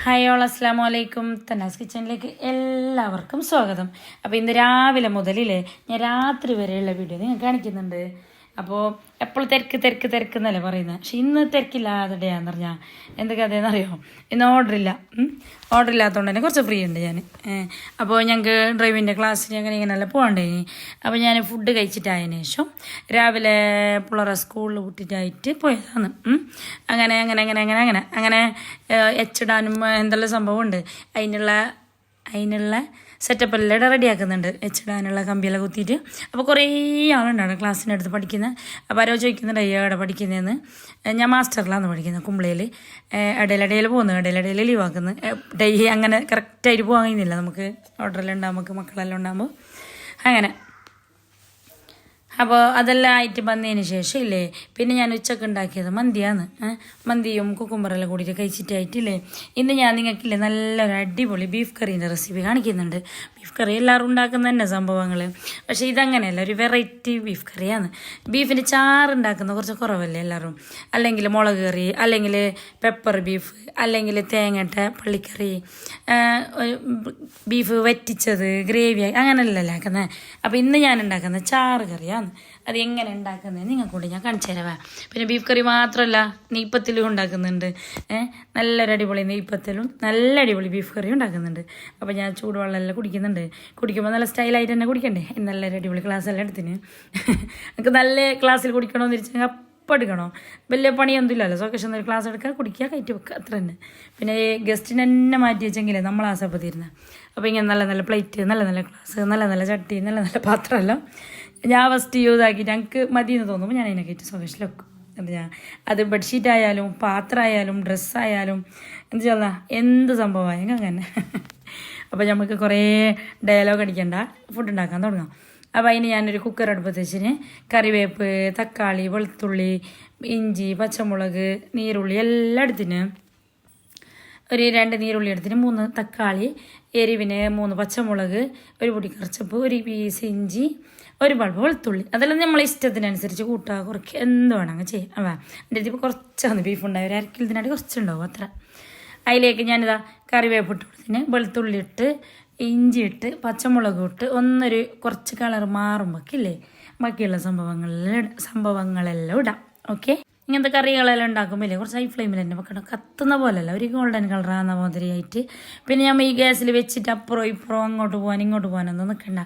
Hi all അസ്സാമു അലൈക്കും. തന്നാസ് കിച്ചണിലേക്ക് എല്ലാവർക്കും സ്വാഗതം. അപ്പോൾ ഇന്ന് രാവിലെ മുതലില്ലേ ഞാൻ രാത്രി വരെയുള്ള വീഡിയോ നിങ്ങൾക്ക് കാണിക്കുന്നുണ്ട്. അപ്പോൾ എപ്പോഴും തിരക്ക് എന്നല്ലേ പറയുന്നത്, പക്ഷെ ഇന്ന് തിരക്കില്ലാതെ ഡേയാന്ന് പറഞ്ഞാൽ എന്ത് കഥയെന്നറിയോ, ഇന്ന് ഓർഡർ ഇല്ലാത്തതുകൊണ്ട് തന്നെ കുറച്ച് ഫ്രീ ഉണ്ട് ഞാൻ. അപ്പോൾ ഞങ്ങൾക്ക് ഡ്രൈവിൻ്റെ ക്ലാസ്സിന് അങ്ങനെ ഇങ്ങനെയല്ല പോകണ്ടേനി. അപ്പോൾ ഞാൻ ഫുഡ് കഴിച്ചിട്ടായതിനു ശേഷം രാവിലെ പിള്ളേരെ സ്കൂളിൽ വിട്ടിട്ടായിട്ട് പോയതാണ്. അങ്ങനെ എച്ചിടാനും എന്തെല്ലാം സംഭവമുണ്ട്, അതിനുള്ള സെറ്റപ്പ് എല്ലാം റെഡിയാക്കുന്നുണ്ട്. എച്ചിടാനുള്ള കമ്പിയെല്ലാം കുത്തിയിട്ട്. അപ്പോൾ കുറേ ആളുണ്ടാണ് ക്ലാസ്സിനടുത്ത് പഠിക്കുന്നത്. അപ്പോൾ ആരോ ചോദിക്കുന്നുണ്ട് എവിടെ പഠിക്കുന്നതെന്ന്. ഞാൻ മാസ്റ്ററിലാണ് പഠിക്കുന്നത്, കുമ്പളയിൽ. ഇടയിലിടയിൽ പോകുന്നു, ഇടയിലിടയിൽ ലീവാക്കുന്നു. ഡെയിലി അങ്ങനെ കറക്റ്റായിട്ട് പോകാൻ കഴിയുന്നില്ല നമുക്ക്, ഓർഡറെല്ലാം ഉണ്ടാകും, നമുക്ക് മക്കളെല്ലാം ഉണ്ടാകുമ്പോൾ അങ്ങനെ. അപ്പോൾ അതെല്ലാം ആയിട്ട് വന്നതിന് ശേഷം ഇല്ലേ പിന്നെ ഞാൻ ഉച്ചക്ക് ഉണ്ടാക്കിയത് മന്തിയാണ്. മന്തിയും കുക്കുംബറെല്ലാം കൂടിയിട്ട് കഴിച്ചിട്ടായിട്ടില്ലേ ഇന്ന് ഞാൻ നിങ്ങൾക്കില്ലേ നല്ലൊരു അടിപൊളി ബീഫ് കറീൻ്റെ റെസിപ്പി കാണിക്കുന്നുണ്ട്. ബീഫ് കറി എല്ലാവരും ഉണ്ടാക്കുന്ന തന്നെ സംഭവങ്ങൾ, പക്ഷേ ഇതങ്ങനെയല്ല, ഒരു വെറൈറ്റി ബീഫ് കറിയാണ്. ബീഫിന് ചാറ് ഉണ്ടാക്കുന്ന കുറച്ച് കുറവല്ലേ എല്ലാവരും, അല്ലെങ്കിൽ മുളക് കറി, അല്ലെങ്കിൽ പെപ്പർ ബീഫ്, അല്ലെങ്കിൽ തേങ്ങട്ട പള്ളിക്കറി, ബീഫ് വറ്റിച്ചത്, ഗ്രേവി, അങ്ങനെയല്ലല്ലോ ആക്കുന്നത്. അപ്പോൾ ഇന്ന് ഞാൻ ഉണ്ടാക്കുന്നത് ചാറ് കറിയാണ്. അത് എങ്ങനെ ഉണ്ടാക്കുന്നത് നിങ്ങൾക്കൂടി ഞാൻ കാണിച്ചു തരാം. പിന്നെ ബീഫ് കറി മാത്രമല്ല നെയ്പ്പത്തിലും ഉണ്ടാക്കുന്നുണ്ട്. നല്ലൊരു അടിപൊളി നെയ്പ്പത്തിലും നല്ല അടിപൊളി ബീഫ് കറിയും ഉണ്ടാക്കുന്നുണ്ട്. അപ്പോൾ ഞാൻ ചൂടുവെള്ളമെല്ലാം കുടിക്കുന്നുണ്ട്. കുടിക്കുമ്പോൾ നല്ല സ്റ്റൈലായിട്ട് തന്നെ കുടിക്കണ്ടേ, നല്ലൊരു അടിപൊളി ക്ലാസ് എല്ലാം എടുത്തിന്. എനിക്ക് നല്ല ക്ലാസ്സിൽ കുടിക്കണമെന്ന് വെച്ചാൽ അപ്പം എടുക്കണോ, വലിയ പണിയൊന്നുമില്ലല്ലോ. സൊക്കേഷൻ ഒരു ക്ലാസ് എടുക്കുക, കുടിക്കുക, കയറ്റി വെക്കുക, അത്ര തന്നെ. പിന്നെ ഗസ്റ്റിന് തന്നെ മാറ്റി വെച്ചെങ്കിലേ നമ്മൾ ആസപ്പത്തിരുന്നത്. അപ്പോൾ ഇങ്ങനെ നല്ല നല്ല പ്ലേറ്റ്, നല്ല നല്ല ഗ്ലാസ്, നല്ല നല്ല ചട്ടി, നല്ല നല്ല പാത്രമെല്ലാം ഞാൻ ഫസ്റ്റ് യൂസ് ആക്കിയിട്ട് എനിക്ക് മതിയെന്ന് തോന്നുമ്പോൾ ഞാൻ അതിനെ കയറ്റി സൊക്കേഷനിൽ വെക്കും. അത് ബെഡ്ഷീറ്റ് ആയാലും പാത്രമായാലും ഡ്രസ്സായാലും എന്ത് ചെയ്താൽ എന്ത് സംഭവമായെങ്കിൽ അങ്ങനെ. അപ്പോൾ നമുക്ക് കുറേ ഡയലോഗ് അടിക്കണ്ട, ഫുഡ് ഉണ്ടാക്കാൻ തുടങ്ങാം. അപ്പോൾ അതിന് ഞാനൊരു കുക്കർ അടുപ്പത്ത് വെച്ചിന് കറിവേപ്പ്, തക്കാളി, വെളുത്തുള്ളി, ഇഞ്ചി, പച്ചമുളക്, നീരുള്ളി എല്ലാം എടുത്തിന്. ഒരു 2 നീരുള്ളി എടുത്തിന്, 3 തക്കാളി, എരിവിന് 3 പച്ചമുളക്, ഒരു പൊടി കറിച്ചപ്പ്, ഒരു പീസ് ഇഞ്ചി, ഒരു ബൾബ് വെളുത്തുള്ളി. അതെല്ലാം നമ്മളെ ഇഷ്ടത്തിനനുസരിച്ച് കൂട്ടുക, കുറയ്ക്കുക, എന്ത് വേണമെങ്കിൽ ചെയ്യാം. എൻ്റെ അടുത്ത് ഇപ്പോൾ കുറച്ചാണ് ബീഫ് ഉണ്ടാവും, ഒരു അരക്കിലത്തിനായിട്ട് കുറച്ചുണ്ടാവും അത്ര. അതിലേക്ക് ഞാനിതാ കറിവേപ്പ് ഇട്ട് കൊടുത്തിന്, വെളുത്തുള്ളി ഇട്ട്, ഇഞ്ചി ഇട്ട്, പച്ചമുളക് ഇട്ട്, കുറച്ച് കളർ മാറുമ്പോഴേക്കില്ലേ ബാക്കിയുള്ള സംഭവങ്ങളെല്ലാം ഇടാം. ഓക്കെ, ഇങ്ങനത്തെ കറികളെല്ലാം ഉണ്ടാക്കുമ്പോൾ ഇല്ലേ കുറച്ച് ഹൈ ഫ്ലെയിമിൽ തന്നെ വെക്കണം, കത്തുന്ന പോലെയല്ല, ഒരു ഗോൾഡൻ കളറാകുന്ന മാതിരിയായിട്ട്. പിന്നെ നമ്മൾ ഈ ഗ്യാസിൽ വെച്ചിട്ട് അപ്പുറം ഇപ്പുറം അങ്ങോട്ട് പോകാനൊന്നും നിൽക്കണ്ട,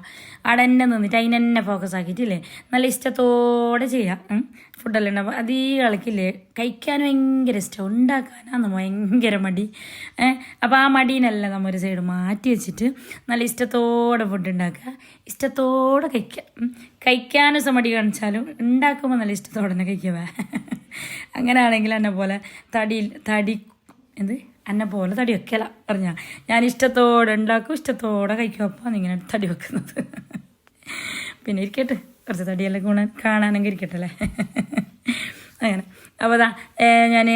അവിടെ തന്നെ നിന്നിട്ട് അതിനെ ഫോക്കസ് ആക്കിയിട്ടില്ലേ നല്ല ഇഷ്ടത്തോടെ ചെയ്യാം. ഫുഡെല്ലാം ഉണ്ടാകുമ്പോൾ അതീ കളിക്കില്ലേ കഴിക്കാൻ ഭയങ്കര ഇഷ്ടം, ഉണ്ടാക്കാനാണ് ഭയങ്കര മടി. അപ്പോൾ ആ മടീനെല്ലാം നമ്മൾ ഒരു സൈഡ് മാറ്റി വെച്ചിട്ട് നല്ല ഇഷ്ടത്തോടെ ഫുഡ് ഉണ്ടാക്കുക, ഇഷ്ടത്തോടെ കഴിക്കാനും മടി കാണിച്ചാലും ഉണ്ടാക്കുമ്പോൾ നല്ല ഇഷ്ടത്തോടെ തന്നെ കഴിക്കുക. അങ്ങനെയാണെങ്കിൽ എന്നെ പോലെ തടി വെക്കല പറഞ്ഞാൽ ഞാൻ ഇഷ്ടത്തോടെ ഉണ്ടാക്കും, ഇഷ്ടത്തോടെ കഴിക്കും. അപ്പോൾ ഇങ്ങനെ തടി വെക്കുന്നത്. പിന്നെ ഇരിക്കട്ടെ, കുറച്ച് തടിയെല്ലാം കാണാനെങ്കിൽ ഇരിക്കട്ടെ അല്ലേ. അങ്ങനെ അപ്പോൾ ഞാൻ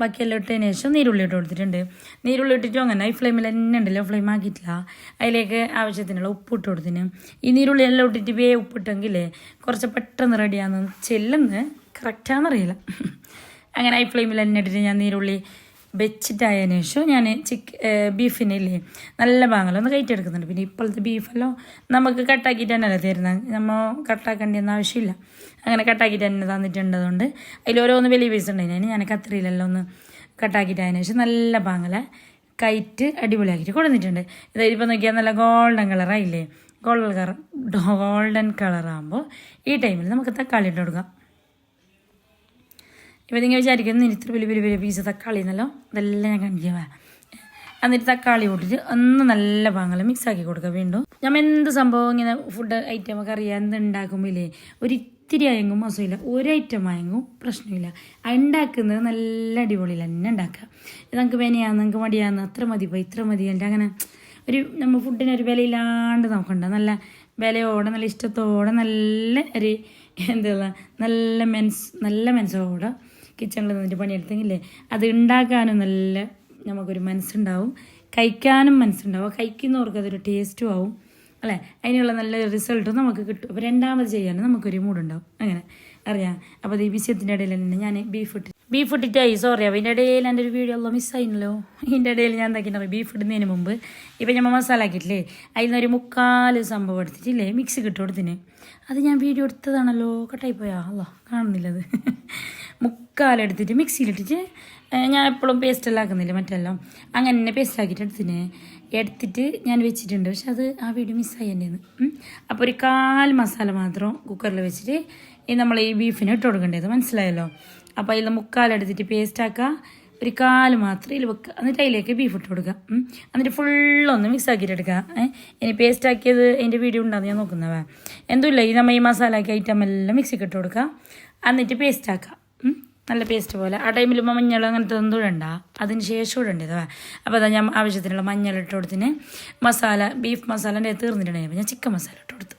ബാക്കിയെല്ലാം ഇട്ടതിന് ശേഷം നീരുള്ളി ഇട്ട് കൊടുത്തിട്ടുണ്ട്. നീരുള്ളി ഇട്ടിട്ടും അങ്ങനെ ഹൈ ഫ്ലെയിമിൽ തന്നെ ഉണ്ടല്ലോ, ഫ്ലെയിം ആക്കിയിട്ടില്ല. അതിലേക്ക് ആവശ്യത്തിനുള്ള ഉപ്പിട്ട് കൊടുത്തിന്. ഈ നീരുള്ളി എല്ലാം ഇട്ടിട്ട് ഉപ്പിട്ടെങ്കിലേ കുറച്ച് പെട്ടെന്ന് റെഡിയാണെന്ന് ചെല്ലുന്ന് കറക്റ്റാണെന്നറിയില്ല. അങ്ങനെ ഹൈ ഫ്ലെയിമിൽ തന്നെ ഇട്ടിട്ട് ഞാൻ നീരുള്ളി വെച്ചിട്ടായതിനു ശേഷം ഞാൻ ബീഫിനില്ലേ നല്ല ഭാഗങ്ങളൊന്ന് കയറ്റിയെടുക്കുന്നുണ്ട്. പിന്നെ ഇപ്പോഴത്തെ ബീഫെല്ലാം നമുക്ക് കട്ടാക്കിയിട്ട് തന്നെയല്ലേ തരുന്നത്, നമ്മൾ കട്ടാക്കേണ്ടിയൊന്നും ആവശ്യമില്ല. അങ്ങനെ കട്ടാക്കിയിട്ട് തന്നെ തന്നിട്ടുണ്ടതുകൊണ്ട് അതിൽ ഓരോന്ന് വലിയ പീസ് ഉണ്ടായിരുന്നു. ഞാൻ കത്രിയിലെല്ലാം ഒന്ന് കട്ടാക്കിയിട്ടതിനു ശേഷം നല്ല ഭാഗങ്ങളെ കയറ്റ് അടിപൊളിയാക്കിയിട്ട് കൊടുത്തിട്ടുണ്ട്. ഇതിപ്പോൾ നോക്കിയാൽ നല്ല ഗോൾഡൻ കളറായില്ലേ, ഗോൾഡൻ കളറാകുമ്പോൾ ഈ ടൈമിൽ നമുക്ക് തക്കാളി ഇട്ട് കൊടുക്കാം. ഇപ്പോൾ നിങ്ങൾ വിചാരിക്കുന്നു ഇത്ര വലിയ പീസ് തക്കാളി എന്നല്ലോ, അതെല്ലാം ഞാൻ കാണിക്കുക. എന്നിട്ട് തക്കാളി കൂട്ടിയിട്ട് ഒന്ന് നല്ല ഭാഗങ്ങൾ മിക്സ് ആക്കി കൊടുക്കുക. വീണ്ടും നമ്മൾ എന്ത് സംഭവം ഇങ്ങനെ ഫുഡ് ഐറ്റം ഒക്കെ അറിയാം, എന്ത് ഉണ്ടാക്കുമ്പോൾ ഒരു ഇത്തിരി ആയെങ്കും മോശമില്ല, ഒരു ഐറ്റം ആയെങ്കും പ്രശ്നമില്ല. ഉണ്ടാക്കുന്നത് നല്ല അടിപൊളിയിൽ തന്നെ ഉണ്ടാക്കുക. ഇത് നമുക്ക് വേനയാന്ന്, നമുക്ക് മടിയാന്ന്, അത്ര മതി ഇത്ര മതി എൻ്റെ അങ്ങനെ ഒരു നമ്മൾ ഫുഡിനൊരു വിലയില്ലാണ്ട് നോക്കണ്ട, നല്ല വിലയോടെ നല്ല ഇഷ്ടത്തോടെ നല്ല ഒരു നല്ല മനസ്സോടെ കിച്ചണിൽ നിന്നിട്ട് പണിയെടുത്തെങ്കിലേ അത് ഉണ്ടാക്കാനും നല്ല നമുക്കൊരു മനസ്സുണ്ടാവും, കഴിക്കാനും മനസ്സുണ്ടാവും, കഴിക്കുന്നവർക്ക് അതൊരു ടേസ്റ്റും ആവും അല്ലേ. അതിനുള്ള നല്ല റിസൾട്ടും നമുക്ക് കിട്ടും. അപ്പോൾ രണ്ടാമത് ചെയ്യാനും നമുക്കൊരു മൂടുണ്ടാവും. അങ്ങനെ അറിയാം. അപ്പോൾ ഈ വിഷയത്തിൻ്റെ ഇടയിൽ തന്നെ ഞാൻ ബീഫ് ഇട്ട് ബീഫ് ഇട്ടിട്ടായി സോറി. അപ്പോൾ ഇതിൻ്റെ ഇടയിൽ എൻ്റെ ഒരു വീഡിയോ എല്ലാം മിസ്സായില്ലോ. ഇതിൻ്റെ ഇടയിൽ ഞാൻ എന്താക്കിയിട്ടുണ്ടാവും ബീഫ് ഇടുന്നതിന് മുമ്പ് ഇപ്പം നമ്മൾ മസാല ആക്കിയിട്ടില്ലേ അതിൽ നിന്നൊരു 3/4 സംഭവം എടുത്തിട്ടില്ലേ മിക്സി കിട്ടും കൊടുത്തിന്. അത് ഞാൻ വീഡിയോ എടുത്തതാണല്ലോ, കട്ടായി പോയാ അല്ല കാണുന്നില്ലത്. 3/4 എടുത്തിട്ട് മിക്സിയിലിട്ടിട്ട് ഞാൻ എപ്പോഴും പേസ്റ്റെല്ലാം ആക്കുന്നില്ല മറ്റെല്ലാം അങ്ങനെ തന്നെ പേസ്റ്റ് ആക്കിയിട്ട് എടുത്തിട്ട് ഞാൻ വെച്ചിട്ടുണ്ട്. പക്ഷെ അത് ആ വീഡിയോ മിസ്സായി എൻ്റെ അപ്പോൾ ഒരു 1/4 മസാല മാത്രം കുക്കറിൽ വെച്ചിട്ട് നമ്മൾ ഈ ബീഫിന് ഇട്ട് കൊടുക്കേണ്ടത് മനസ്സിലായല്ലോ. അപ്പോൾ അതിൽ 3/4 എടുത്തിട്ട് പേസ്റ്റ് ആക്കുക, ഒരു 1/4 മാത്രം ഇതിൽ വെക്കുക, എന്നിട്ട് അതിലേക്ക് ബീഫ് ഇട്ട് കൊടുക്കുക. എന്നിട്ട് ഫുള്ളൊന്ന് മിക്സ് ആക്കിയിട്ട് എടുക്കുക. ഇനി പേസ്റ്റ് ആക്കിയത് അതിൻ്റെ വീഡിയോ ഉണ്ടാകുന്ന ഞാൻ നോക്കുന്നവ എന്തുമില്ല. ഈ നമ്മൾ ഈ മസാല ആക്കിയ ഐറ്റം എല്ലാം മിക്സിക്ക് ഇട്ട് കൊടുക്കുക, എന്നിട്ട് പേസ്റ്റ് ആക്കുക നല്ല പേസ്റ്റ് പോലെ. ആ ടൈമിൽ മഞ്ഞൾ അങ്ങനത്തെ ഒന്നും ഇടണ്ട, അതിന് ശേഷം ഇടേണ്ടത്. അപ്പോൾ അതാ ഞാൻ ആവശ്യത്തിനുള്ള മഞ്ഞൾ ഇട്ട് കൊടുത്തിന്. മസാല ബീഫ് മസാലൻ്റെ തീർന്നിട്ടുണ്ടായി അപ്പോൾ ഞാൻ ചിക്കൻ മസാല ഇട്ട് കൊടുത്തു.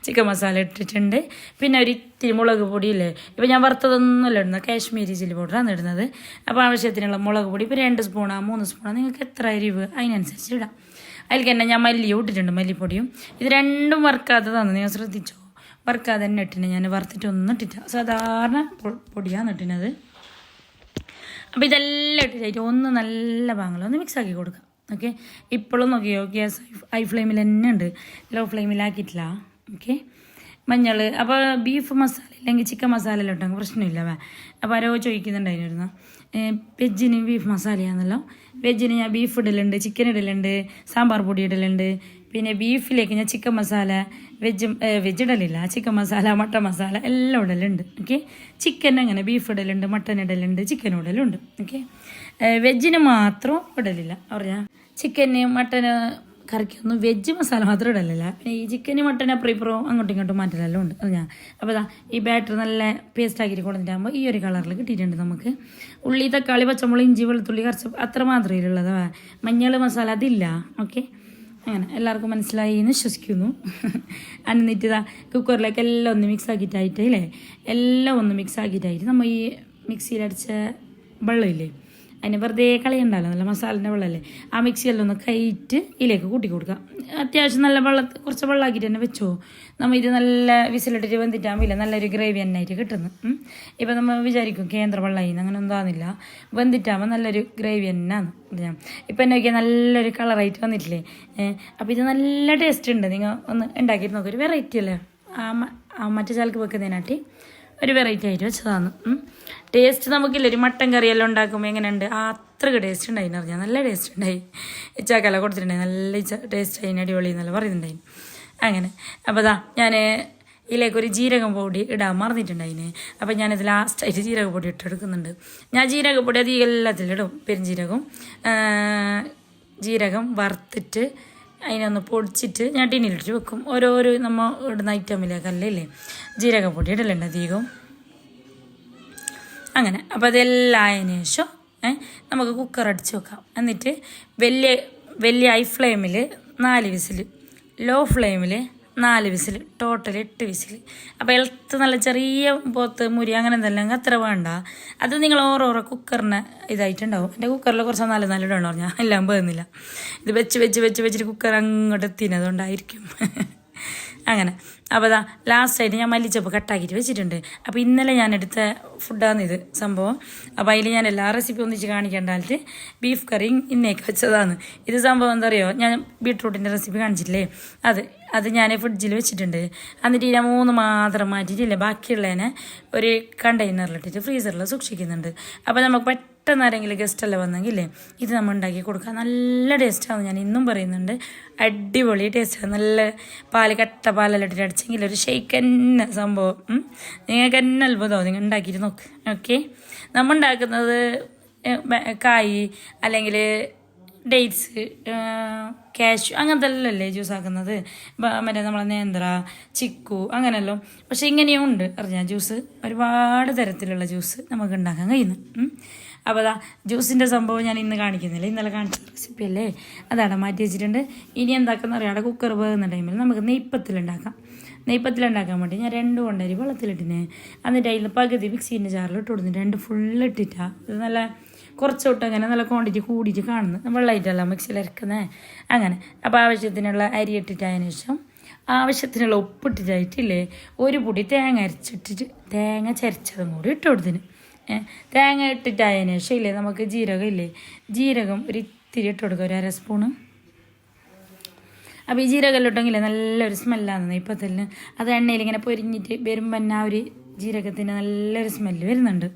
ചിക്കൻ മസാല ഇട്ടിട്ടുണ്ട്. പിന്നെ ഒരു ഇത്തിരി മുളക് പൊടിയില്ലേ, ഇപ്പോൾ ഞാൻ വറുത്തതൊന്നുമല്ല ഇടുന്നത്, കാശ്മീരി ചില്ലി പൗഡറാണ് ഇടുന്നത്. അപ്പോൾ ആവശ്യത്തിനുള്ള മുളക് പൊടി ഇപ്പോൾ 2 സ്പൂണോ 3 സ്പൂണോ നിങ്ങൾക്ക് എത്ര എരിവ് അതിനനുസരിച്ച് ഇടാം. അതിലേക്ക് തന്നെ ഞാൻ മല്ലിയും ഇട്ടിട്ടുണ്ട്, മല്ലിപ്പൊടിയും. ഇത് രണ്ടും വറുക്കാത്തതാണ്, നിങ്ങൾ ശ്രദ്ധിച്ചോ. വറുക്കാതെ തന്നെ ഇട്ടിന്, ഞാൻ വറുത്തിട്ടൊന്നും ഇട്ടില്ല, സാധാരണ പൊടിയാണ് ഇട്ടിനത്. അപ്പോൾ ഇതെല്ലാം ഇട്ടിട്ട് ഒന്ന് നല്ല ഭാഗങ്ങളൊന്ന് മിക്സ് ആക്കി കൊടുക്കാം. ഓക്കെ, ഇപ്പോഴും നോക്കിയോ ഗ്യാസ് ഹൈ ഫ്ലെയിമിൽ തന്നെ ഉണ്ട്, ലോ ഫ്ലെയിമിലാക്കിയിട്ടില്ല. ഓക്കെ, മഞ്ഞൾ. അപ്പോൾ ബീഫ് മസാല ഇല്ലെങ്കിൽ ചിക്കൻ മസാല എല്ലാം ഇട്ടെങ്കിൽ പ്രശ്നമില്ല. അപ്പോൾ ആരോ ചോദിക്കുന്നുണ്ടായിരുന്നു വെജിന് ബീഫ് മസാലയാണല്ലോ. വെജിന് ഞാൻ ബീഫ് ഇടലുണ്ട്, ചിക്കൻ ഇടലുണ്ട്, സാമ്പാർ പൊടി ഇടലുണ്ട്. പിന്നെ ബീഫിലേക്ക് ഞാൻ ചിക്കൻ മസാല വെജ് ഇടലില്ല, ചിക്കൻ മസാല മട്ടൻ മസാല എല്ലാം ഇടലുണ്ട്. ഓക്കെ, ചിക്കൻ അങ്ങനെ ബീഫ് ഇടലുണ്ട്, മട്ടൻ ഇടലുണ്ട്, ചിക്കൻ ഇടലുണ്ട്. ഓക്കെ, വെജിന് മാത്രം ഇടലില്ല. പറഞ്ഞാൽ ചിക്കന് മട്ടന് കറിക്കൊന്നും വെജ് മസാല മാത്രം ഇടലില്ല. പിന്നെ ഈ ചിക്കന് മട്ടന് അപ്പുറം ഇപ്പുറം അങ്ങോട്ടും ഇങ്ങോട്ടും മാറ്റലെല്ലാം ഉണ്ട്. ഞാൻ അപ്പോൾ ഈ ബാറ്റർ നല്ല പേസ്റ്റ് ആക്കിയിട്ട് കൊണ്ടിട്ടാകുമ്പോൾ ഈ ഒരു കളറിൽ കിട്ടിയിട്ടുണ്ട് നമുക്ക്. ഉള്ളി തക്കാളി പച്ചമുളക് ഇഞ്ചി വെളുത്തുള്ളി കുറച്ച് അത്ര മാത്രമേ ഉള്ളത്, മഞ്ഞൾ മസാല അതില്ല. ഓക്കെ, അങ്ങനെ എല്ലാവർക്കും മനസ്സിലായി എന്ന് വിശ്വസിക്കുന്നു. എന്നിട്ട് കുക്കറിലേക്ക് എല്ലാം ഒന്ന് മിക്സ് ആക്കിയിട്ടായിട്ട് ഇല്ലേ, എല്ലാം ഒന്ന് മിക്സ് ആക്കിയിട്ടായിട്ട് നമ്മൾ ഈ മിക്സിയിലടിച്ച വെള്ളമില്ലേ അതിന് വെറുതെ കളയുണ്ടല്ലോ, നല്ല മസാലേൻ്റെ വെള്ളമല്ലേ, ആ മിക്സിയെല്ലാം ഒന്ന് കയറ്റി ഇതിലേക്ക് കൂട്ടി കൊടുക്കുക. അത്യാവശ്യം നല്ല കുറച്ച് വെള്ളമാക്കിയിട്ട് തന്നെ വെച്ചോ. നമ്മൾ ഇത് നല്ല വിസിലിട്ടിട്ട് വെന്തിട്ടാകുമ്പോൾ നല്ലൊരു ഗ്രേവി തന്നെ ആയിട്ട് കിട്ടുന്നു. ഇപ്പം നമ്മൾ വിചാരിക്കും കേന്ദ്ര വെള്ളമായി അങ്ങനെ ഒന്നും ആകുന്നില്ല, വെന്തിട്ടാകുമ്പോൾ നല്ലൊരു ഗ്രേവി തന്നെയാണ്. ഇപ്പം എന്നെ നോക്കിയാൽ നല്ലൊരു കളറായിട്ട് വന്നിട്ടില്ലേ. അപ്പോൾ ഇത് നല്ല ടേസ്റ്റ് ഉണ്ട്, നിങ്ങൾ ഒന്ന് ഉണ്ടാക്കിയിട്ട് നോക്കുക. ഒരു വെറൈറ്റി അല്ലേ, മറ്റു ചാലക്ക് വെക്കുന്നതിനാട്ടി ഒരു വെറൈറ്റി ആയിട്ട് വെച്ചതാണ്. ടേസ്റ്റ് നമുക്കില്ല, ഒരു മട്ടൻ കറിയെല്ലാം ഉണ്ടാക്കുമ്പോൾ എങ്ങനെയുണ്ട് അത്രയ്ക്ക് ടേസ്റ്റ് ഉണ്ടായി അറിഞ്ഞാൽ, നല്ല ടേസ്റ്റ് ഉണ്ടായി. ഇച്ചാക്കല കൊടുത്തിട്ടുണ്ടായി, നല്ല ടേസ്റ്റ് ആയി, അടിപൊളി എന്നല്ല പറയുന്നുണ്ടായി. അങ്ങനെ അപ്പോൾ ഞാൻ ഇതിലേക്കൊരു ജീരകം പൊടി ഇടാൻ മറന്നിട്ടുണ്ടായിന്. അപ്പോൾ ഞാനിത് ലാസ്റ്റായിട്ട് ജീരകപ്പൊടി ഇട്ടെടുക്കുന്നുണ്ട്. ഞാൻ ജീരകപ്പൊടി അധികം എല്ലാത്തിലും ഇടും, പെരുംജീരകവും ജീരകം വറുത്തിട്ട് അതിനൊന്ന് പൊടിച്ചിട്ട് ഞാൻ ടിന്നിലിട്ട് വെക്കും. ഓരോരോ നമ്മൾ ഇടുന്ന ഐറ്റമിലേക്കല്ലേ ജീരകപ്പൊടി ഇടലുണ്ട് അധികവും. അങ്ങനെ അപ്പോൾ അതെല്ലാം ആയതിനു ശേഷം നമുക്ക് കുക്കർ അടിച്ച് വെക്കാം. എന്നിട്ട് വലിയ ഹൈ ഫ്ലെയിമിൽ 4 വിസിൽ, ലോ ഫ്ലെയിമിൽ 4 വിസിൽ, ടോട്ടൽ 8 വിസിൽ. അപ്പോൾ എളുത്ത് നല്ല ചെറിയ പോത്ത് മുരി അങ്ങനെ എന്തെല്ലാം അത്ര വേണ്ട. അത് നിങ്ങൾ ഓരോരോ കുക്കറിന് ഇതായിട്ടുണ്ടാവും. എൻ്റെ കുക്കറിൽ കുറച്ച് നല്ല ഇടണം പറഞ്ഞാൽ എല്ലാം പോകുന്നില്ല. ഇത് വെച്ചിട്ട് കുക്കർ അങ്ങോട്ട് എത്തിന്, അതുകൊണ്ടായിരിക്കും. അങ്ങനെ അപ്പോൾ ലാസ്റ്റായിട്ട് ഞാൻ മല്ലിച്ചപ്പ് കട്ടാക്കിയിട്ട് വെച്ചിട്ടുണ്ട്. അപ്പോൾ ഇന്നലെ ഞാൻ എടുത്ത ഫുഡാണിത് സംഭവം. അപ്പോൾ അതിൽ ഞാൻ എല്ലാ റെസിപ്പി ഒന്നിച്ച് കാണിക്കേണ്ടായിട്ട് ബീഫ് കറി ഇന്നേക്ക് വെച്ചതാണ്. ഇത് സംഭവം എന്താ അറിയോ, ഞാൻ ബീട്രൂട്ടിൻ്റെ റെസിപ്പി കാണിച്ചിട്ടില്ലേ, അത് ഞാൻ ഫ്രിഡ്ജിൽ വെച്ചിട്ടുണ്ട്. എന്നിട്ട് ഞാൻ 3 മാത്രം മാറ്റിയിട്ടില്ലേ, ബാക്കിയുള്ളതിനെ ഒരു കണ്ടെയ്നറിലിട്ടിട്ട് ഫ്രീസറിൽ സൂക്ഷിക്കുന്നുണ്ട്. അപ്പോൾ നമുക്ക് പെട്ടെന്ന് ആരെങ്കിലും ഗസ്റ്റെല്ലാം വന്നെങ്കിലേ ഇത് നമ്മൾ ഉണ്ടാക്കി കൊടുക്കാം. നല്ല ടേസ്റ്റാണ്, ഞാൻ ഇന്നും പറയുന്നുണ്ട്, അടിപൊളി ടേസ്റ്റാണ്. നല്ല കട്ട പാലെല്ലാം ഇട്ടിട്ട് അടിച്ചെങ്കിൽ ഒരു ഷെയ്ക്ക് തന്നെ സംഭവം. നിങ്ങൾക്ക് തന്നെ അത്ഭുതമാവും, നിങ്ങൾ ഉണ്ടാക്കിയിട്ട് നോക്ക്. ഓക്കെ, നമ്മൾ ഉണ്ടാക്കുന്നത് കായ് അല്ലെങ്കിൽ ഡേറ്റ്സ്, കാഷ്യൂ അങ്ങനത്തെ എല്ലാം ജ്യൂസ് ആക്കുന്നത്, മറ്റേ നമ്മളെ നേന്ത്ര, ചിക്കു അങ്ങനെയല്ലോ. പക്ഷെ ഇങ്ങനെയും ഉണ്ട് അറിഞ്ഞാൽ ജ്യൂസ്, ഒരുപാട് തരത്തിലുള്ള ജ്യൂസ് നമുക്ക് ഉണ്ടാക്കാൻ കഴിയുന്നു. അപ്പോൾ ജ്യൂസിൻ്റെ സംഭവം ഞാൻ ഇന്ന് കാണിക്കുന്നില്ല, ഇന്നലെ കാണിച്ച റെസിപ്പി അല്ലേ, അതവിടെ മാറ്റി വെച്ചിട്ടുണ്ട്. ഇനി എന്താക്കുന്ന അറിയാം, അവിടെ കുക്കർ വേകുന്ന ടൈമിൽ നമുക്ക് നെയ്പ്പത്തിലുണ്ടാക്കാൻ വേണ്ടി ഞാൻ 2 കൊണ്ടരി വെള്ളത്തിലിട്ടിന്. എന്നിട്ട് അതിൽ പകുതി മിക്സീൻ്റെ ജാറിലിട്ട് കൊടുത്തിട്ട് 2 ഫുള്ള് ഇട്ടിട്ടാണ്. ഇത് നല്ല കുറച്ചോട്ട് അങ്ങനെ നല്ല ക്വാണ്ടിറ്റി കൂടിയിട്ട് കാണുന്നത്, വെള്ളമായിട്ടല്ല മിക്സിയിൽ ഇറക്കുന്നത്. അങ്ങനെ അപ്പോൾ ആവശ്യത്തിനുള്ള അരി ഇട്ടിട്ടതിന് ശേഷം ആവശ്യത്തിനുള്ള ഉപ്പിട്ടിട്ടായിട്ടില്ലേ 1 പൊടി തേങ്ങ ചരച്ചതും കൂടി ഇട്ട് കൊടുത്തിന്. തേങ്ങ ഇട്ടിട്ടായതിനു ശേഷം ഇല്ലേ നമുക്ക് ജീരകം ഇല്ലേ, ജീരകം ഒരു ഇത്തിരി ഇട്ട് കൊടുക്കുക, ഒരു 1/2 സ്പൂണ്. അപ്പോൾ ഈ ജീരകം ഇട്ടെങ്കിലേ നല്ലൊരു സ്മെല്ലാണ് നെയ്പ്പത്തലിന്. അത് എണ്ണയിൽ ഇങ്ങനെ പൊരിഞ്ഞിട്ട് വരുമ്പോൾ തന്നെ ആ ഒരു ജീരകത്തിന് നല്ലൊരു സ്മെല്ല് വരുന്നുണ്ട്.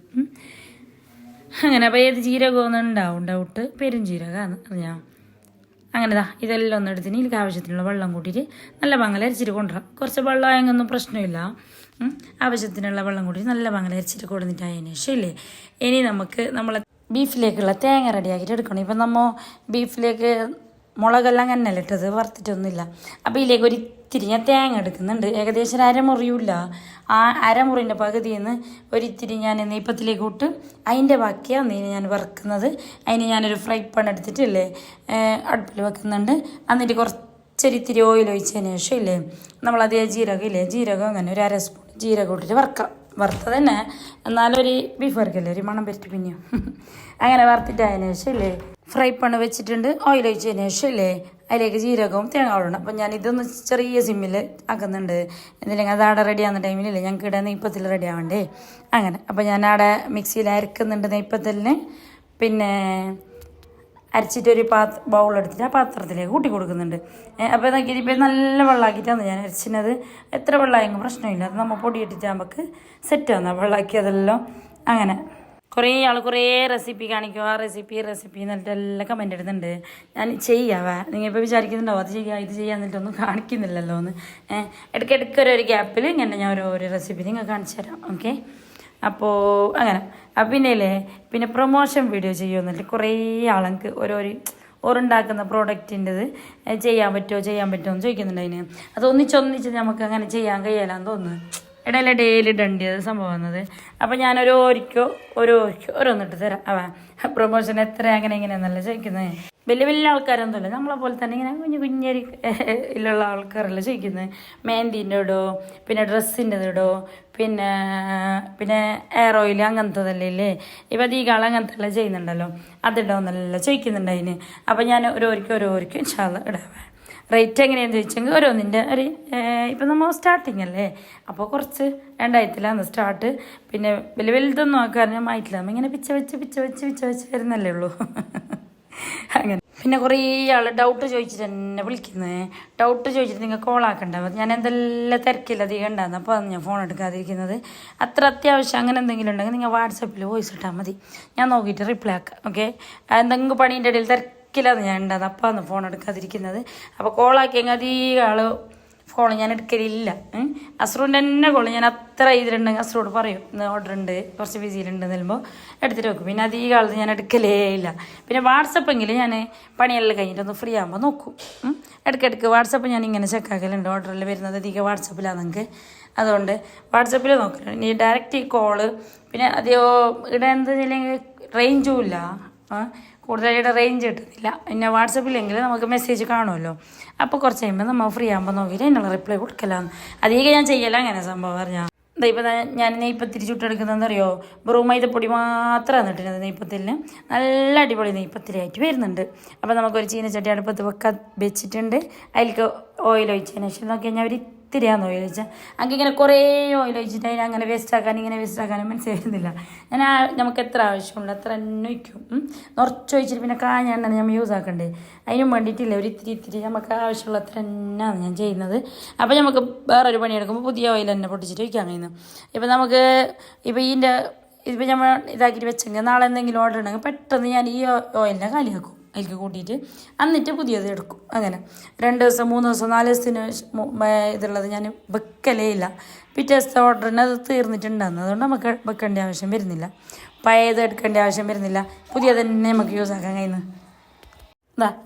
അങ്ങനെ അപ്പോൾ ഏത് ജീരകമൊന്നും ഉണ്ടാവും ഡൗട്ട്, പെരുംജീരകമാണ് അറിയാം. അങ്ങനെതാ ഇതെല്ലാം ഒന്ന് എടുത്തിന് ഇതിലേക്ക് ആവശ്യത്തിനുള്ള വെള്ളം കൂട്ടിയിട്ട് നല്ല പങ്കൽ അരിച്ചിട്ട് കൊണ്ടുവരാം. കുറച്ച് വെള്ളം ആയെങ്കിൽ പ്രശ്നമില്ല. ആവശ്യത്തിനുള്ള വെള്ളം കൂട്ടിയിട്ട് നല്ല പങ്കൽ അരിച്ചിട്ട് കൊടുത്തിട്ടായതിനു ശേഷം ഇല്ലേ ഇനി നമുക്ക് നമ്മളെ ബീഫിലേക്കുള്ള തേങ്ങ റെഡിയാക്കിയിട്ട് എടുക്കണം. ഇപ്പം നമ്മൾ ബീഫിലേക്ക് മുളകെല്ലാം അങ്ങനെയല്ല ഇട്ടത്, വറുത്തിട്ടൊന്നുമില്ല. അപ്പോൾ ഇതിലേക്ക് ഒരു ഇത്തിരി ഞാൻ തേങ്ങ എടുക്കുന്നുണ്ട്. ഏകദേശം അരമുറിയില്ല, ആ അരമുറിൻ്റെ പകുതിയിൽ നിന്ന് ഒരിത്തിരി ഞാൻ നെയ്പ്പത്തിലേക്ക് ഇട്ട് അതിൻ്റെ ബാക്കിയാണ് ഞാൻ വറുക്കുന്നത്. അതിന് ഞാനൊരു ഫ്രൈ പാൻ എടുത്തിട്ടില്ലേ അടുപ്പിൽ വെക്കുന്നുണ്ട്. എന്നിട്ട് കുറച്ചൊരിത്തിരി ഓയിൽ ഒഴിച്ചതിന് ശേഷം ഇല്ലേ നമ്മളതേ ജീരകം ഇല്ലേ, ജീരകം അങ്ങനെ ഒരു 1/2 സ്പൂൺ ജീരകം ഇട്ടിട്ട് വറുക്കാം. വറുത്തത് തന്നെ എന്നാലൊരു ബീഫ് വറുക്കല്ലേ ഒരു മണം പറ്റി പിന്നെയും. അങ്ങനെ വറുത്തിട്ടതിന് ശേഷം ഇല്ലേ ഫ്രൈ പാൻ വെച്ചിട്ടുണ്ട്. ഓയിൽ ഒഴിച്ചതിന് ശേഷം ഇല്ലേ അതിലേക്ക് ജീരകവും തേങ്ങ ഇടണം. അപ്പം ഞാൻ ഇതൊന്ന് ചെറിയ സിമ്മിൽ ആക്കുന്നുണ്ട്. എന്തില്ലെങ്കിൽ അത് അവിടെ റെഡി ആകുന്ന ടൈമിലില്ലേ ഞങ്ങൾക്ക് ഇവിടെ നെയ്പ്പത്തിൽ റെഡി ആവണ്ടേ. അങ്ങനെ അപ്പം ഞാൻ അവിടെ മിക്സിയിൽ അരക്കുന്നുണ്ട് നെയ്പ്പത്തലിന്. പിന്നെ അരച്ചിട്ടൊരു ബൗളെടുത്തിട്ട് ആ പാത്രത്തിലേക്ക് കൂട്ടി കൊടുക്കുന്നുണ്ട്. അപ്പോൾ നോക്കിയിട്ട് ഇപ്പം നല്ല വെള്ളമാക്കിയിട്ടാണ് ഞാൻ അരച്ചിനത്. എത്ര വെള്ളമായെങ്കിലും പ്രശ്നമില്ല, അത് നമ്മൾ പൊടിയിട്ടിട്ട് നമുക്ക് സെറ്റാണ് വെള്ളമാക്കിയതെല്ലാം. അങ്ങനെ കുറേ ആൾ കുറേ റെസിപ്പി കാണിക്കും, ആ റെസിപ്പി എന്നിട്ട് എല്ലാം കമൻ്റ് ഇടുന്നുണ്ട്. ഞാൻ ചെയ്യാവേ, നിങ്ങൾ ഇപ്പോൾ വിചാരിക്കുന്നുണ്ടാവും അത് ചെയ്യുക ഇത് ചെയ്യുക എന്നിട്ടൊന്നും കാണിക്കുന്നില്ലല്ലോ എന്ന്. ഇടയ്ക്കിടയ്ക്ക് ഒരു ഗ്യാപ്പിൽ ഇങ്ങനെ ഞാൻ ഓരോ റെസിപ്പി നിങ്ങൾ കാണിച്ചു തരാം. ഓക്കെ, അപ്പോൾ അങ്ങനെ പിന്നെ പ്രൊമോഷൻ വീഡിയോ ചെയ്യുമെന്നിട്ട് കുറേ ആൾക്ക് ഓരുണ്ടാക്കുന്ന പ്രോഡക്റ്റിൻ്റെത് ചെയ്യാൻ പറ്റുമോ എന്ന് ചോദിക്കുന്നുണ്ട്. അതിന് അത് ഒന്നിച്ച് നമുക്ക് അങ്ങനെ ചെയ്യാൻ കഴിയാലാന്ന് തോന്നുന്നു. ഇടയിലെ ഡെയിലി ഇടേണ്ടത് സംഭവം വന്നത്. അപ്പോൾ ഞാൻ ഓരോന്നിട്ട് തരാം. പ്രൊമോഷൻ എത്ര അങ്ങനെ ഇങ്ങനെയെന്നല്ല ചോദിക്കുന്നത്. വലിയ ആൾക്കാരൊന്നുമില്ല, നമ്മളെ പോലെ തന്നെ ഇങ്ങനെ കുഞ്ഞേരി ഉള്ള ആൾക്കാരല്ല ചോദിക്കുന്നത്. മെഹന്തിൻ്റെ ഇടോ, പിന്നെ ഡ്രസ്സിൻ്റെ ഇടോ, പിന്നെ എയർ ഓയിൽ അങ്ങനത്തതല്ലേ ഇല്ലേ, ഇപ്പം അധികം അങ്ങനത്തെ എല്ലാം ചെയ്യുന്നുണ്ടല്ലോ, അതിടോന്നല്ല ചോദിക്കുന്നുണ്ട് അതിന്. അപ്പം ഞാൻ ഓരോരിക്കും ഇൻഷാല്ലാ ഇടാവേ. റേറ്റ് എങ്ങനെയാണെന്ന് ചോദിച്ചെങ്കിൽ ഓരോന്നിൻ്റെ ഇപ്പം നമ്മൾ സ്റ്റാർട്ടിങ് അല്ലേ, അപ്പോൾ കുറച്ച് 2000 സ്റ്റാർട്ട്. പിന്നെ വലുതൊന്നും ആക്കാനും ആയിട്ടില്ല, നമ്മൾ ഇങ്ങനെ പിച്ച വെച്ച് വരുന്നല്ലേ ഉള്ളൂ. അങ്ങനെ പിന്നെ കുറേ ആൾ ഡൗട്ട് ചോദിച്ചിട്ട് എന്നെ വിളിക്കുന്നത്. ഡൗട്ട് ചോദിച്ചിട്ട് നിങ്ങൾ കോളാക്കണ്ട, ഞാൻ എന്തെല്ലാം തിരക്കില്ല അധികം ഉണ്ടാകുന്നത്, അപ്പോൾ അത് ഞാൻ ഫോൺ എടുക്കാതിരിക്കുന്നത്. അത്ര അത്യാവശ്യം അങ്ങനെ എന്തെങ്കിലും ഉണ്ടെങ്കിൽ നിങ്ങൾ വാട്സപ്പിൽ വോയിസ് ഇട്ടാൽ മതി, ഞാൻ നോക്കിയിട്ട് റിപ്ലൈ ആക്കാം. ഓക്കെ, എന്തെങ്കിലും പണീൻ്റെ ഇടയിൽ തിരക്കില്ലാതെ ഞാൻ ഉണ്ടാകുന്നത്, അപ്പോൾ ആണ് ഫോൺ എടുക്കാതിരിക്കുന്നത്. അപ്പോൾ കോളാക്കിയെങ്കിൽ അധികം ആൾ ഫോൺ ഞാൻ എടുക്കലില്ല. അസ്രൂൻ്റെ തന്നെ കോള് ഞാൻ അത്ര ഇതിലുണ്ടെങ്കിൽ അസ്രോട് പറയും ഇന്ന് ഓർഡർ ഉണ്ട്, കുറച്ച് ബിസിയിലുണ്ട് എന്നുമ്പോൾ എടുത്തിട്ട് വെക്കും. പിന്നെ അധികം കാലത്ത് ഞാൻ എടുക്കലേ ഇല്ല. പിന്നെ വാട്സപ്പെങ്കിൽ ഞാൻ പണിയെല്ലാം കഴിഞ്ഞിട്ടൊന്ന് ഫ്രീ ആകുമ്പോൾ നോക്കും. ഇടയ്ക്കിടയ്ക്ക് വാട്സപ്പ് ഞാൻ ഇങ്ങനെ ചെക്കാക്കലുണ്ട്, ഓർഡറിൽ വരുന്നത് അധികം വാട്സപ്പിലാണ് നിങ്ങൾക്ക്. അതുകൊണ്ട് വാട്സപ്പിൽ നോക്കലുണ്ട്. ഇനി ഡയറക്റ്റ് ഈ കോള് പിന്നെ അതെയോ ഇവിടെ എന്തെങ്കിലും റേഞ്ചും ഇല്ല, കൂടുതലായിട്ട് റേഞ്ച് കിട്ടുന്നില്ല. പിന്നെ വാട്സപ്പിലെങ്കിൽ നമുക്ക് മെസ്സേജ് കാണുമല്ലോ, അപ്പോൾ കുറച്ച് കഴിയുമ്പോൾ നമ്മൾ ഫ്രീ ആകുമ്പോൾ നോക്കിയിട്ട് അതിനുള്ള റിപ്ലൈ കൊടുക്കലാണ്. അധികം ഞാൻ ചെയ്യല അങ്ങനെ സംഭവം പറഞ്ഞാൽ. ഇപ്പം ഞാൻ നെയ്പ്പത്തിരി ചുട്ടെടുക്കുന്നതെന്നറിയോ, വെറും മൈദപ്പൊടി മാത്രമാണ് ഇട്ടിരുന്നത് നെയ്പ്പത്തിലിന്. നല്ല അടിപൊളി നെയ്പ്പത്തിരി ആയിട്ട് വരുന്നുണ്ട്. അപ്പോൾ നമുക്കൊരു ചീനച്ചട്ടി അടുപ്പത്ത് വെച്ചിട്ടുണ്ട്. അതിലേക്ക് ഓയിൽ ഒഴിച്ചതിന് ശേഷം നോക്കി കഴിഞ്ഞാൽ ഒരു ഇത്തിരിയാന്ന് ഓയിൽ ഒഴിച്ചാൽ അങ്ങനെ കുറേ ഓയിൽ ഒഴിച്ചിട്ട് അതിന് അങ്ങനെ വേസ്റ്റ് ആക്കാനും മനസ്സിൽ വരുന്നില്ല. ഞാൻ നമുക്ക് എത്ര ആവശ്യമുണ്ട് അത്ര തന്നെ ഒഴിക്കും. നിറച്ചൊഴിച്ചിട്ട് പിന്നെ കാഞ്ഞ എണ്ണ നമ്മൾ യൂസ് ആക്കണ്ടേ, അതിനും വേണ്ടിയിട്ടില്ല ഒരു ഇത്തിരി നമുക്ക് ആവശ്യമുള്ള അത്ര തന്നെയാണ് ഞാൻ ചെയ്യുന്നത്. അപ്പോൾ നമുക്ക് വേറൊരു പണിയെടുക്കുമ്പോൾ പുതിയ ഓയിൽ തന്നെ പൊട്ടിച്ചിട്ട് ഒഴിക്കാൻ കഴിയുന്നു. ഇപ്പം നമുക്ക് ഇതിപ്പോൾ നമ്മൾ ഇതാക്കിയിട്ട് വെച്ചെങ്കിൽ നാളെ എന്തെങ്കിലും ഓർഡർ ഉണ്ടെങ്കിൽ പെട്ടെന്ന് ഞാൻ ഈ ഓയിലിനെ കാലിയാക്കും, അതിലേക്ക് കൂട്ടിയിട്ട് എന്നിട്ട് പുതിയത് എടുക്കും. അങ്ങനെ 2 ദിവസം 3 ദിവസം 4 ദിവസത്തിന് ഇതുള്ളത് ഞാൻ വെക്കലേ ഇല്ല. പിറ്റേ ദിവസത്തെ ഓർഡറിന് അത് തീർന്നിട്ടുണ്ടാകുന്നത്, അതുകൊണ്ട് നമുക്ക് വെക്കേണ്ട ആവശ്യം വരുന്നില്ല, പഴയത് എടുക്കേണ്ട ആവശ്യം വരുന്നില്ല, പുതിയത് തന്നെ നമുക്ക് യൂസ് ആക്കാൻ കഴിയുന്നു.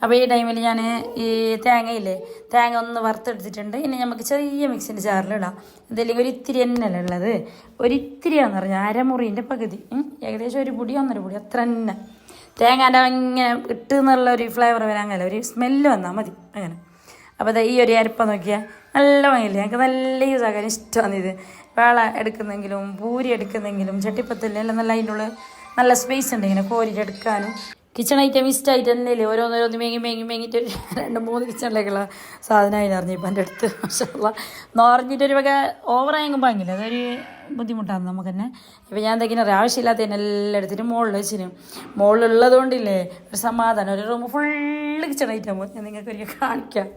അപ്പോൾ ഈ ടൈമിൽ ഞാൻ ഈ തേങ്ങ ഒന്ന് വറുത്തെടുത്തിട്ടുണ്ട്. ഇനി നമുക്ക് ചെറിയ മിക്സിൻ്റെ ജാറിലിടാം. ഇതില്ലെങ്കിൽ ഒരു ഇത്തിരി തന്നെയല്ല ഉള്ളത്, ഒരിത്തിരിയാന്ന് പറഞ്ഞാൽ അരമുറിൻ്റെ പകുതി, ഏകദേശം 1 പൊടി 1.5 പൊടി അത്ര തന്നെ. തേങ്ങാൻ്റെ ഇങ്ങനെ എന്നുള്ള ഒരു ഫ്ലേവർ വരാൻ കഴിയില്ല, ഒരു സ്മെല്ല് വന്നാൽ മതി. അങ്ങനെ അപ്പോൾ ഈ ഒരു അരപ്പം നോക്കിയാൽ നല്ല ഭംഗിയില്ലേ, ഞങ്ങൾക്ക് നല്ല യൂസ് ആക്കാൻ ഇഷ്ടമാണ് ഇത്. വേള എടുക്കുന്നെങ്കിലും പൂരി എടുക്കുന്നെങ്കിലും ചട്ടിപ്പത്തിലെല്ലാം നല്ല അതിൻ്റെ ഉള്ളിൽ നല്ല സ്പേസ് ഉണ്ട് ഇങ്ങനെ കോരിട്ടെടുക്കാനും. കിച്ചൺ ഐറ്റം ഇഷ്ടമായിട്ട് തന്നെയല്ലേ ഓരോന്നോരോന്ന് മേങ്ങിയിട്ട് 2-3 കിച്ചണിലേക്കുള്ള സാധനമായി നിറഞ്ഞു ഇപ്പം എൻ്റെ അടുത്ത്. മാഷാ അല്ലാഹ് നിറഞ്ഞിട്ടൊരു വക ഓവറായെങ്കിലും ഭംഗിയില്ല, അതൊരു ബുദ്ധിമുട്ടാണ് നമുക്ക് തന്നെ. ഇപ്പം ഞാൻ എന്തെങ്കിലും ആവശ്യമില്ലാത്തതിനെല്ലാം എടുത്തിട്ട് മുകളിൽ വെച്ചിന്. മുകളിലുള്ളത് കൊണ്ടില്ലേ ഒരു സമാധാനം. ഒരു റൂം ഫുള്ള് കിച്ചൺ ഐറ്റം ഞാൻ നിങ്ങൾക്ക് ഒരിക്കൽ കാണിക്കാം.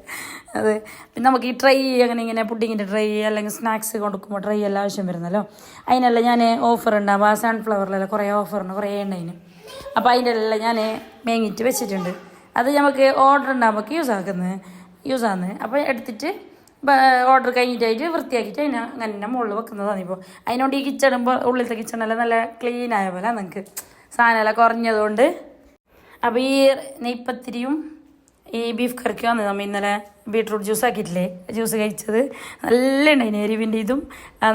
അത് പിന്നെ നമുക്ക് ഈ ട്രൈ അങ്ങനെ ഇങ്ങനെ പുഡിങ്ങിൻ്റെ ട്രൈ അല്ലെങ്കിൽ സ്നാക്സ് കൊടുക്കുമ്പോൾ ട്രൈ എല്ലാം ആവശ്യം വരുന്നല്ലോ. അതിനെല്ലാം ഞാൻ ഓഫർ ഉണ്ടാകും. ആ സൺഫ്ലവറിലെല്ലാം കുറേ ഓഫറുണ്ട്, കുറേ ഉണ്ടായിന്. അപ്പോൾ അതിൻ്റെ എല്ലാം ഞാൻ മേങ്ങിയിട്ട് വെച്ചിട്ടുണ്ട്. അത് നമുക്ക് ഓർഡർ ഉണ്ടാകുമ്പോൾ യൂസ് ആകുന്നത്. അപ്പോൾ എടുത്തിട്ട് ഓർഡർ കഴിഞ്ഞിട്ടായിട്ട് വൃത്തിയാക്കിയിട്ട് അതിനെ അങ്ങനെ മുകളിൽ വെക്കുന്നതാണ്. ഇപ്പോൾ അതിനോണ്ട് ഈ കിച്ചണുമ്പോൾ ഉള്ളിലത്തെ കിച്ചണെല്ലാം നല്ല ക്ലീൻ ആയ പോലെ നിങ്ങൾക്ക് സാധനമെല്ലാം കുറഞ്ഞതുകൊണ്ട്. അപ്പോൾ ഈ നെയ്പ്പത്തിരിയും ഈ ബീഫ് കറിക്കും വന്നത് നമ്മൾ ഇന്നലെ ബീട്രൂട്ട് ജ്യൂസ് ആക്കിയിട്ടില്ലേ, ജ്യൂസ് കഴിച്ചത് നല്ല ഉണ്ടായിന്. എരിവിൻ്റെ ഇതും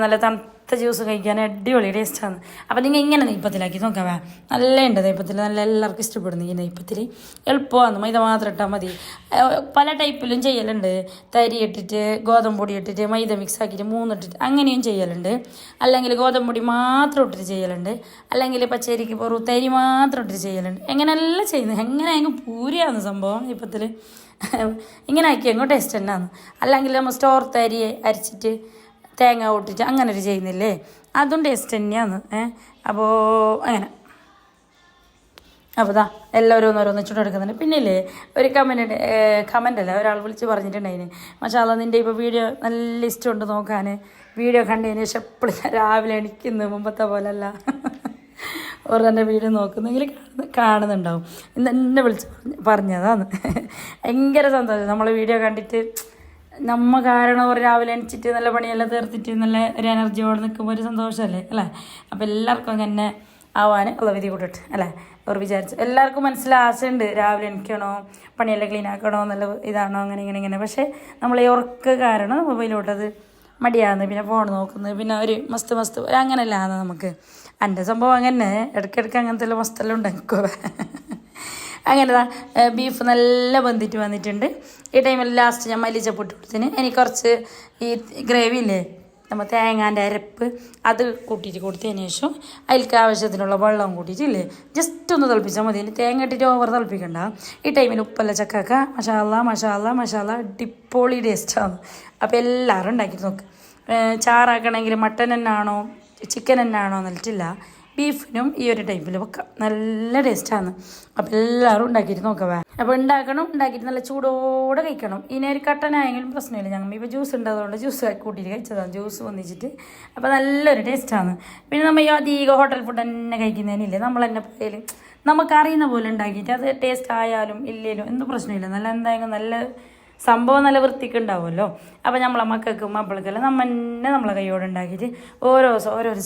നല്ല തണുത്ത ജ്യൂസ് കഴിക്കാൻ അടിപൊളി ടേസ്റ്റാണ്. അപ്പോൾ നിങ്ങൾ ഇങ്ങനെ നെയ്പ്പത്തിലാക്കി നോക്കാവേ, നല്ല ഉണ്ട് നെയ്പ്പത്തിൽ, നല്ല എല്ലാവർക്കും ഇഷ്ടപ്പെടുന്നു ഈ നെയ്പ്പത്തിൽ. എളുപ്പമാണ്, മൈദ മാത്രം ഇട്ടാൽ മതി. പല ടൈപ്പിലും ചെയ്യലുണ്ട്. തരി ഇട്ടിട്ട് ഗോതമ്പ് പൊടി ഇട്ടിട്ട് മൈദ മിക്സ് ആക്കിയിട്ട് 3 ഇട്ടിട്ട് അങ്ങനെയും ചെയ്യലുണ്ട്. അല്ലെങ്കിൽ ഗോതമ്പ് പൊടി മാത്രം ഇട്ടിട്ട് ചെയ്യലുണ്ട്. അല്ലെങ്കിൽ പച്ചരിക്ക് പൊറു തരി മാത്രം ഇട്ടിട്ട് ചെയ്യലുണ്ട്. എങ്ങനെയല്ല ചെയ്യുന്നത്, എങ്ങനെ അങ്ങ് പൂരിയാണ് സംഭവം നെയ്പ്പത്തിൽ. ഇങ്ങനെ ആക്കി അങ്ങോ ടേസ്റ്റ് തന്നെയാണ്. അല്ലെങ്കിൽ നമ്മൾ സ്റ്റോർ തരി അരിച്ചിട്ട് തേങ്ങ കൂട്ടിട്ട് അങ്ങനെ ഒരു ചെയ്യുന്നില്ലേ, അതും ടേസ്റ്റ് തന്നെയാണ്. അപ്പോൾ അങ്ങനെ അപ്പോൾ എല്ലാവരും ഓരോന്ന് ചുട്ടെടുക്കുന്നുണ്ട്. പിന്നെ ഇല്ലേ ഒരു കമൻ്റ് ഒരാൾ വിളിച്ച് പറഞ്ഞിട്ടുണ്ടായിന്, മാഷാഅല്ലാ നിൻ്റെ ഇപ്പോൾ വീഡിയോ നല്ല ഇഷ്ടമുണ്ട് നോക്കാൻ, വീഡിയോ കണ്ടതിന് ശേഷം എപ്പോഴും രാവിലെ എണിക്കുന്നു, മുമ്പത്തെ പോലല്ല. ഓർ എൻ്റെ വീഡിയോ നോക്കുന്നെങ്കിൽ കാണുന്നുണ്ടാവും. ഇന്ന് എന്നെ വിളിച്ച് പറഞ്ഞതാണ്. ഭയങ്കര സന്തോഷം നമ്മളെ വീഡിയോ കണ്ടിട്ട്. നമ്മൾ കാരണം ഒരു രാവിലെ എണിച്ചിട്ട് നല്ല പണിയെല്ലാം തീർത്തിട്ട് നല്ല ഒരു എനർജിയോടെ നിൽക്കുമ്പോൾ ഒരു സന്തോഷമല്ലേ അല്ലേ. അപ്പോൾ എല്ലാവർക്കും അങ്ങനെ ആവാൻ ഉള്ള വിധി കൂട്ടിട്ട് അല്ലേ അവർ വിചാരിച്ചു. എല്ലാവർക്കും മനസ്സിലാശയുണ്ട് രാവിലെ എണിക്കണോ, പണിയെല്ലാം ക്ലീൻ ആക്കണോ, നല്ല ഇതാണോ, അങ്ങനെ ഇങ്ങനെ. പക്ഷേ നമ്മൾ ഈ ഉറക്ക കാരണം മൊബൈലോട്ടത് മടിയാകുന്നു, പിന്നെ ഫോൺ നോക്കുന്നത്, പിന്നെ ഒരു മസ്ത് അങ്ങനെയല്ല ആണ് നമുക്ക്. എൻ്റെ സംഭവം അങ്ങനെ ഇടയ്ക്കിടയ്ക്ക് അങ്ങനത്തെ മസ്തെല്ലാം ഉണ്ടാക്കുക. അങ്ങനെ ബീഫ് നല്ല ബന്ധിട്ട് വന്നിട്ടുണ്ട്. ഈ ടൈമിൽ ലാസ്റ്റ് ഞാൻ മല്ലിച്ചപ്പിട്ട് കൊടുത്തിന്. എനിക്ക് കുറച്ച് ഈ ഗ്രേവി ഇല്ലേ നമ്മൾ തേങ്ങാൻ്റെ അരപ്പ് അത് കൂട്ടിയിട്ട് കൊടുത്തതിന് ശേഷം അതിലേക്ക് ആവശ്യത്തിനുള്ള വെള്ളം കൂട്ടിയിട്ടില്ലേ ജസ്റ്റ് ഒന്ന് തിളപ്പിച്ചാൽ മതി. ഇനി തേങ്ങ ഇട്ടിട്ട് ഓവർ തിളപ്പിക്കണ്ട. ഈ ടൈമിൽ ഉപ്പെല്ലാം ചക്കാക്ക മഷാല ഡിപ്പോളി ടേസ്റ്റാണ്. അപ്പോൾ എല്ലാവരും ഉണ്ടാക്കി നോക്ക്. ചാറാക്കണമെങ്കിൽ മട്ടൻ തന്നെയാണോ ചിക്കൻ തന്നെയാണോ എന്നിട്ടില്ല, ബീഫിനും ഈ ഒരു ടൈപ്പിൽ വെക്കാം, നല്ല ടേസ്റ്റാണ്. അപ്പോൾ എല്ലാവരും ഉണ്ടാക്കിയിട്ട് നോക്കവേ. അപ്പോൾ ഉണ്ടാക്കിയിട്ട് നല്ല ചൂടോടെ കഴിക്കണം. ഇനി ഒരു കട്ടനായെങ്കിലും പ്രശ്നമില്ല. ഞങ്ങൾ ഇപ്പോൾ ജ്യൂസ് ഉണ്ടായതുകൊണ്ട് ജ്യൂസ് കൂട്ടിയിട്ട് കഴിച്ചതാണ്, ജ്യൂസ് വന്നിച്ചിട്ട്. അപ്പോൾ നല്ലൊരു ടേസ്റ്റാണ്. പിന്നെ നമ്മൾ ഈ അധികം ഹോട്ടൽ ഫുഡ് തന്നെ കഴിക്കുന്നതിനില്ലേ, നമ്മൾ തന്നെ പോയാലും നമുക്കറിയുന്ന പോലെ ഉണ്ടാക്കിയിട്ട് അത് ടേസ്റ്റ് ആയാലും ഇല്ലേലും എന്ത് പ്രശ്നമില്ല. നല്ല എന്തായാലും നല്ല സംഭവം നല്ല വൃത്തിക്ക് ഉണ്ടാവുമല്ലോ. അപ്പോൾ നമ്മളെ മക്കൾക്കും മക്കൾക്കെല്ലാം നമ്മളെ കൈയോടെ ഉണ്ടാക്കിയിട്ട് ഓരോ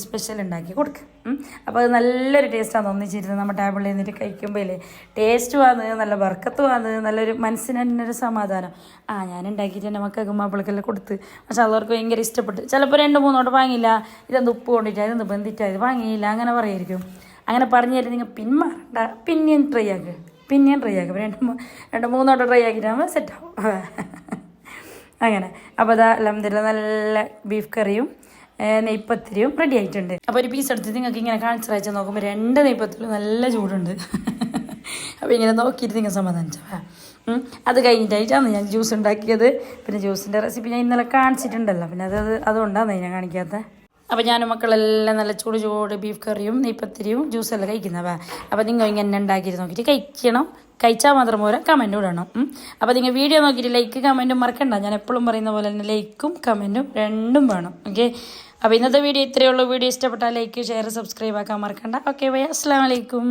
സ്പെഷ്യൽ ഉണ്ടാക്കി കൊടുക്കും. അപ്പോൾ അത് നല്ലൊരു ടേസ്റ്റാണ് ഒന്നിച്ചിരുന്ന് നമ്മൾ ടേബിളിൽ നിന്നിട്ട് കഴിക്കുമ്പോഴേ ടേസ്റ്റുമാണ്, നല്ല ബർക്കത്തുമാണ്, നല്ലൊരു മനസ്സിന് തന്നെ ഒരു സമാധാനം. ഞാൻ ഉണ്ടാക്കിയിട്ട് എൻ്റെ മക്കൾക്കും മക്കൾക്കെല്ലാം കൊടുത്ത്. പക്ഷെ അവർക്ക് ഭയങ്കര ഇഷ്ടപ്പെട്ടു. ചിലപ്പോൾ 2-3 വട്ടം വാങ്ങിയില്ല, ഇതെന്ത് ഉപ്പ് കൊണ്ടിട്ട് ഇതൊന്ന് ബന്ധിട്ടായത് വാങ്ങിയില്ല അങ്ങനെ പറയായിരിക്കും. അങ്ങനെ പറഞ്ഞു തരും. നിങ്ങൾ പിന്മാറണ്ട, പിന്നെയും ട്രൈ ആക്കുക. 2-3 വട്ടം ട്രൈ ആക്കിയിട്ടാകുമ്പോൾ സെറ്റാവും അങ്ങനെ. അപ്പോൾ അൽഹംദുലില്ലാ നല്ല ബീഫ് കറിയും നെയ്പ്പത്തിരിയും റെഡി ആയിട്ടുണ്ട്. അപ്പോൾ ഒരു പീസ് എടുത്ത് നിങ്ങൾക്ക് ഇങ്ങനെ കാണിച്ചു നോക്കുമ്പോൾ 2 നെയ്പ്പത്തിലും നല്ല ചൂടുണ്ട്. അപ്പോൾ ഇങ്ങനെ നോക്കിയിട്ട് നിങ്ങൾ സമാധാനിച്ചാ. അത് കഴിഞ്ഞിട്ടായിട്ടാണ് ഞാൻ ജ്യൂസ് ഉണ്ടാക്കിയത്. പിന്നെ ജ്യൂസിൻ്റെ റെസിപ്പി ഞാൻ ഇന്നലെ കാണിച്ചിട്ടുണ്ടല്ലോ, പിന്നെ അതുകൊണ്ടാണ് ഞാൻ കാണിക്കാത്തത്. അപ്പോൾ ഞാനും മക്കളെല്ലാം നല്ല ചൂട് ബീഫ് കറിയും നെയ്പ്പത്തിരിയും ജ്യൂസെല്ലാം കഴിക്കുന്നവ. അപ്പോൾ നിങ്ങൾ ഇങ്ങനെ ഉണ്ടാക്കിയിട്ട് നോക്കിയിട്ട് കഴിക്കണം. കഴിച്ചാൽ മാത്രം പോരാ, കമൻറ്റും ഇടണം. അപ്പോൾ നിങ്ങൾ വീഡിയോ നോക്കിയിട്ട് ലൈക്ക് കമൻറ്റും മറക്കണ്ട. ഞാൻ എപ്പോഴും പറയുന്ന പോലെ തന്നെ ലൈക്കും കമൻറ്റും രണ്ടും വേണം. ഓക്കെ. അപ്പോൾ ഇന്നത്തെ വീഡിയോ ഇത്രയേ ഉള്ളൂ. വീഡിയോ ഇഷ്ടപ്പെട്ടാൽ ലൈക്ക് ഷെയർ സബ്സ്ക്രൈബ് ആക്കാൻ മറക്കണ്ട. ഓക്കെ ബൈ, അസ്സലാമു അലൈക്കും.